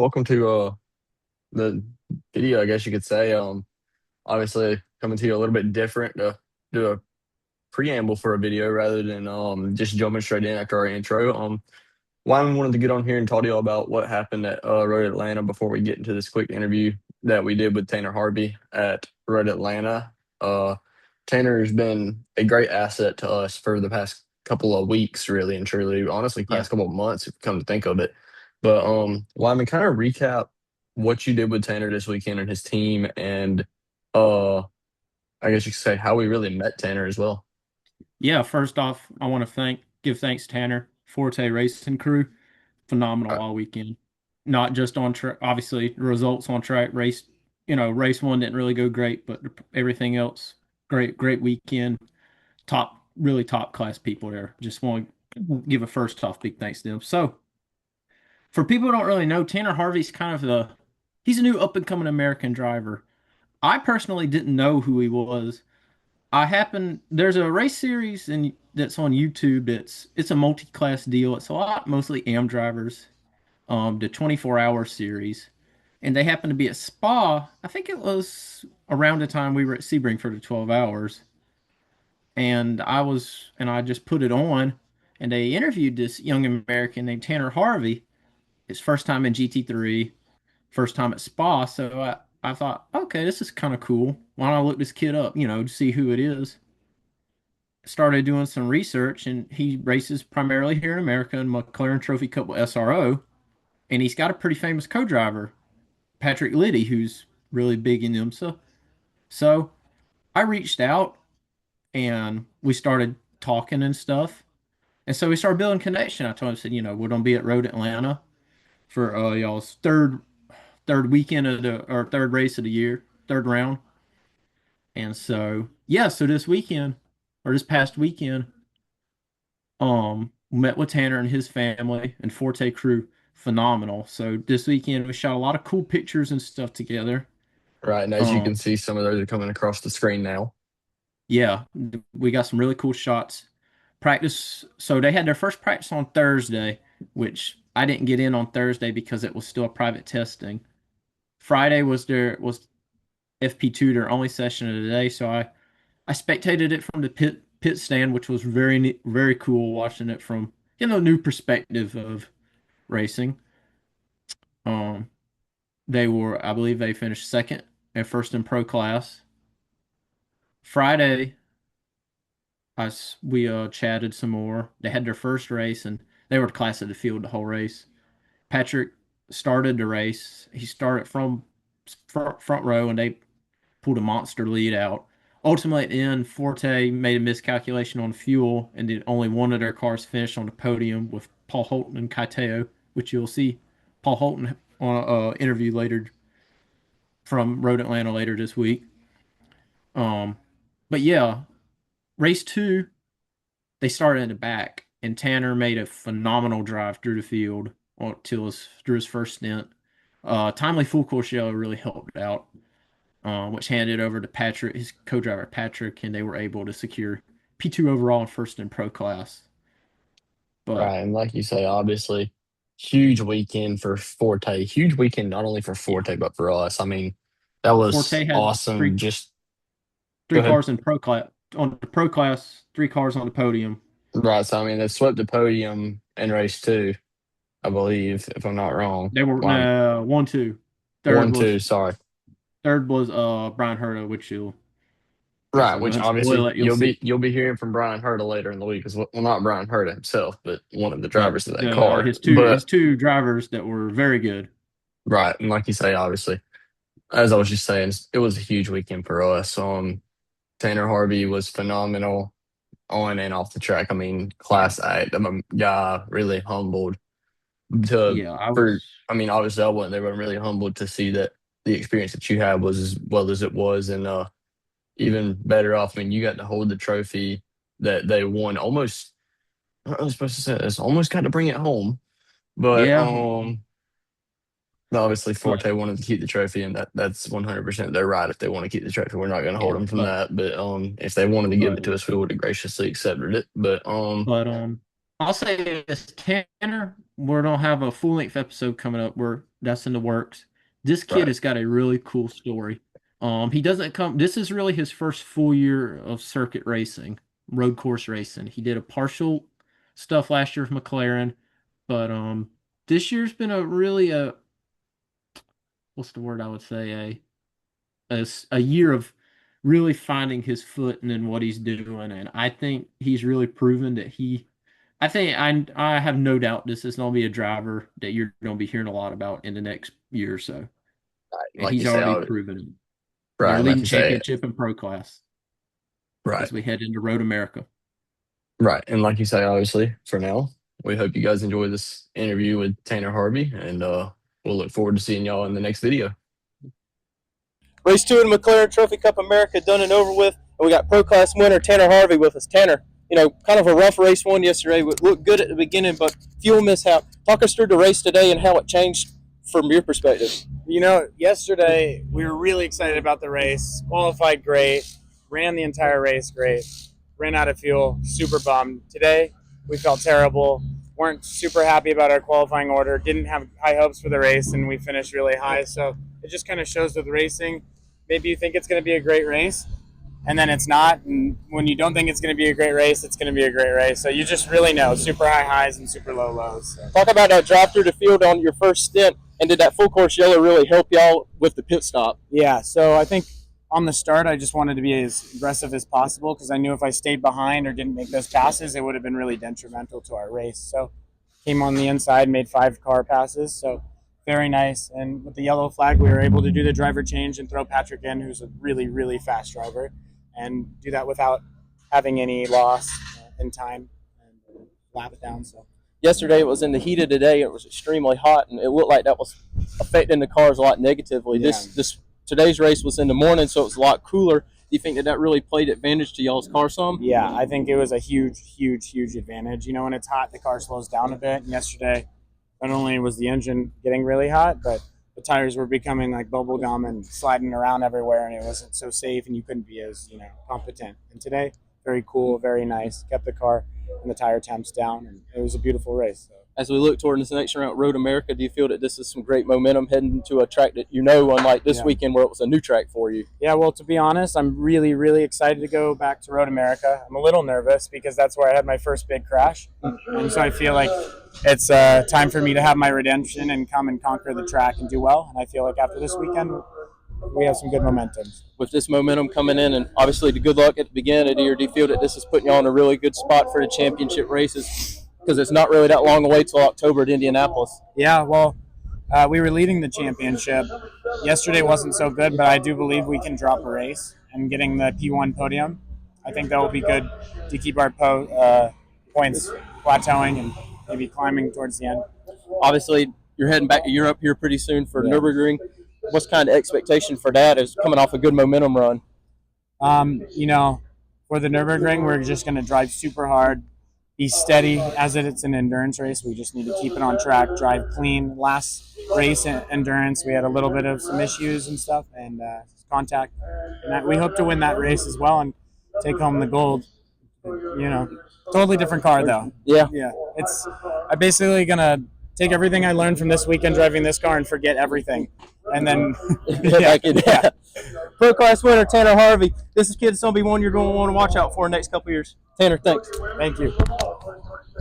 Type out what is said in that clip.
welcome to the video, I guess you could say. Obviously coming to you a little bit different to do a preamble for a video rather than just jumping straight in after our intro. Why I wanted to get on here and talk to you all about what happened at Road Atlanta before we get into this quick interview that we did with Tanner Harvey at Road Atlanta. Uh, Tanner has been a great asset to us for the past couple of weeks, really and truly. Honestly, Yeah. past couple of months, if you come to think of it. But Lyman, kind of recap what you did with Tanner this weekend and his team, and uh, I guess you could say how we really met Tanner as well. Yeah, first off, I want to give thanks to Tanner, Forte Racing Crew. Phenomenal all weekend. Not just on track, obviously, the results on track. Race one didn't really go great, but everything else, great weekend. Really top class people there. Just want to give a first off big thanks to them. So, for people who don't really know, Tanner Harvey's kind of he's a new up and coming American driver. I personally didn't know who he was. There's a race series that's on YouTube. It's a multi-class deal. It's a lot mostly AM drivers, the 24-hour series. And they happened to be at Spa. I think it was around the time we were at Sebring for the 12 hours. And I just put it on and they interviewed this young American named Tanner Harvey. His first time in GT3, first time at Spa. So I thought, okay, this is kind of cool. Why don't I look this kid up, to see who it is? Started doing some research, and he races primarily here in America in McLaren Trophy Cup with SRO, and he's got a pretty famous co-driver, Patrick Liddy, who's really big in IMSA. So I reached out, and we started talking and stuff, and so we started building connection. I told him, I said, we're gonna be at Road Atlanta for y'all's third weekend of the or third race of the year, third round, and so yeah, so this past weekend. Met with Tanner and his family and Forte crew. Phenomenal. So this weekend we shot a lot of cool pictures and stuff together. Right, and as you Um, can see, some of those are coming across the screen now. yeah, we got some really cool shots. Practice. So they had their first practice on Thursday, which I didn't get in on Thursday because it was still a private testing. Friday was FP2, their only session of the day. So I spectated it from the pit stand, which was very cool watching it from new perspective of racing. Um, I believe they finished second and first in pro class. Friday, we chatted some more. They had their first race and they were class of the field the whole race. Patrick started the race. He started from front row and they pulled a monster lead out. Ultimately, at the end, Forte made a miscalculation on fuel and did only one of their cars finish on the podium with Paul Holton and Kaiteo, which you'll see Paul Holton on an interview later from Road Atlanta later this week. Um, but yeah, race two, they started in the back, and Tanner made a phenomenal drive through the field through his first stint. Timely full course yellow really helped out, which handed over to Patrick, his co-driver Patrick, and they were able to secure P2 overall and first in pro class. But Right, and like you say, obviously, huge weekend for Forte. Huge weekend not only for yeah, Forte but for us. I mean, that was Forte had awesome. Just go three ahead. cars in pro class on the pro class, three cars on the podium. Right, so I mean, they swept the podium in race two, I believe, if I'm not wrong. They were Well, I'm no 1-2. one, Third two, was sorry. Third was Brian Herta, which you'll I Right, guess I'll go which ahead and spoil obviously it. You'll you'll see. be hearing from Brian Herta later in the week as well. Well, not Brian Herta himself, but one of the But drivers of that car. But his two drivers that were very good. right, and like you say, obviously, as I was just saying, it was a huge weekend for us. Tanner Harvey was phenomenal on and off the track. I mean, Yeah. class act. I'm a guy really humbled to Yeah, I for. was I mean, obviously, I wasn't there, but I'm really humbled to see that the experience that you had was as well as it was, and even better off. I mean, you got to hold the trophy that they won. Almost, I was supposed to say this. Almost got to bring it home, but yeah, obviously but Forte wanted to keep the trophy, and that's 100% their right if they want to keep the trophy. We're not going to hold yeah, them from that. But if they wanted to give but it to us, we would have graciously accepted it. But but I'll say this, Tanner, we don't have a full length episode coming up. That's in the works. This kid Right. has got a really cool story. He doesn't come. This is really his first full year of circuit racing, road course racing. He did a partial stuff last year with McLaren, but this year's been a really a what's the word I would say a year of really finding his foot and in what he's doing, and I think he's really proven that he. I think I have no doubt this is going to be a driver that you're going to be hearing a lot about in the next year or so, and Like you he's say, already proven it. right. Got a Like leading you say, championship in pro class right. as we head into Road America. Right. And like you say, obviously, for now, we hope you guys enjoy this interview with Tanner Harvey, and we'll look forward to seeing y'all in the next video. Race 2 in the McLaren Trophy Cup America done and over with. And we got Pro Class winner Tanner Harvey with us. Tanner, kind of a rough race one yesterday. It looked good at the beginning, but fuel mishap. Talk us through the race today and how it changed from your perspective. Yesterday we were really excited about the race. Qualified great, ran the entire race great, ran out of fuel, super bummed. Today we felt terrible, weren't super happy about our qualifying order, didn't have high hopes for the race, and we finished really high. So it just kind of shows with racing. Maybe you think it's going to be a great race, and then it's not. And when you don't think it's going to be a great race, it's going to be a great race. So you just really know super high highs and super low lows. So. Talk about that drive through the field on your first stint. And did that full course yellow really help y'all with the pit stop? Yeah, so I think on the start, I just wanted to be as aggressive as possible because I knew if I stayed behind or didn't make those passes, it would have been really detrimental to our race. So came on the inside, made 5 car passes. So very nice. And with the yellow flag, we were able to do the driver change and throw Patrick in, who's a really, really fast driver, and do that without having any loss in time and lap it down. So Yesterday it was in the heat of the day. It was extremely hot, and it looked like that was affecting the cars a lot negatively. Yeah. This today's race was in the morning, so it was a lot cooler. Do you think that really played advantage to y'all's car some? yeah, I think it was a huge, huge, huge advantage. When it's hot, the car slows down a bit. And yesterday, not only was the engine getting really hot, but the tires were becoming like bubble gum and sliding around everywhere, and it wasn't so safe, and you couldn't be as competent. And today, very cool, very nice. Kept the car and the tire temps down, and it was a beautiful race. So. As we look toward this next round, Road America, do you feel that this is some great momentum heading to a track that unlike this weekend where it was a new track for you? Yeah, well, to be honest, I'm really, really excited to go back to Road America. I'm a little nervous because that's where I had my first big crash. And so I feel like it's time for me to have my redemption and come and conquer the track and do well. And I feel like after this weekend, we have some good momentum. With this momentum coming in, and obviously the good luck at the beginning of the year, do you feel that this is putting you on a really good spot for the championship races? Because it's not really that long away till October at Indianapolis. Yeah, well, we were leading the championship. Yesterday wasn't so good, but I do believe we can drop a race and getting the P1 podium. I think that will be good to keep our points plateauing and maybe climbing towards the end. Obviously, you're heading back to Europe here pretty soon for Nürburgring. What's kind of expectation for that is coming off a good momentum run? For the Nürburgring, we're just going to drive super hard, be steady as it's an endurance race. We just need to keep it on track, drive clean. Last race endurance, we had a little bit of some issues and stuff and contact. And we hope to win that race as well and take home the gold. Totally different car though. Yeah. I'm basically going to take everything I learned from this weekend driving this car and forget everything. And then, Pro Class winner Tanner Harvey. This is kid's going to be one you're going to want to watch out for in the next couple of years. Tanner, thanks. Thank you.